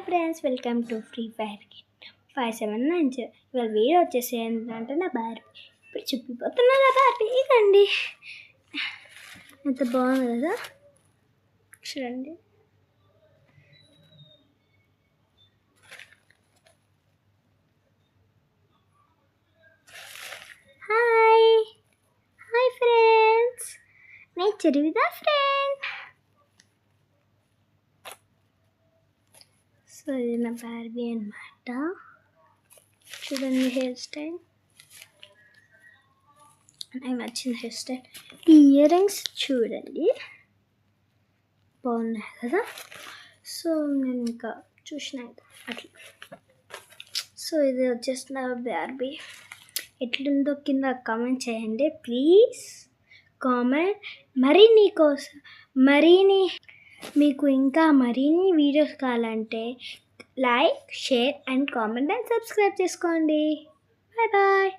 Friends, welcome to free fire 579. ఇవాళ video వచ్చేసి ఏంటంటే నా బార్బీ ఇప్పుడు చూపిపోతున్నా నా బార్బీ. ఇదండి, ఎంత బాగుంది కదా, చూడండి. హాయ్ హాయ్ ఫ్రెండ్స్, నేను చెరువిదా ఫ్రెండ్. సో ఇది నా బార్బీ అన్నమాట. చూడండి హెయిర్ స్టైల్, నాకు నచ్చిన హెయిర్ స్టైల్. ఇయర్ రింగ్స్ చూడండి బాగున్నాయి కదా. సో నేను ఇంకా చూసినాక అట్లా. సో ఇది వచ్చేసి నా బార్బీ. ఎట్లుందో కింద కామెంట్ చేయండి ప్లీజ్. కామెంట్ మరిన్ని మీకు ఇంకా మరిన్ని వీడియోస్ కావాలంటే like, share and comment and subscribe చేసుకోండి. Bye bye.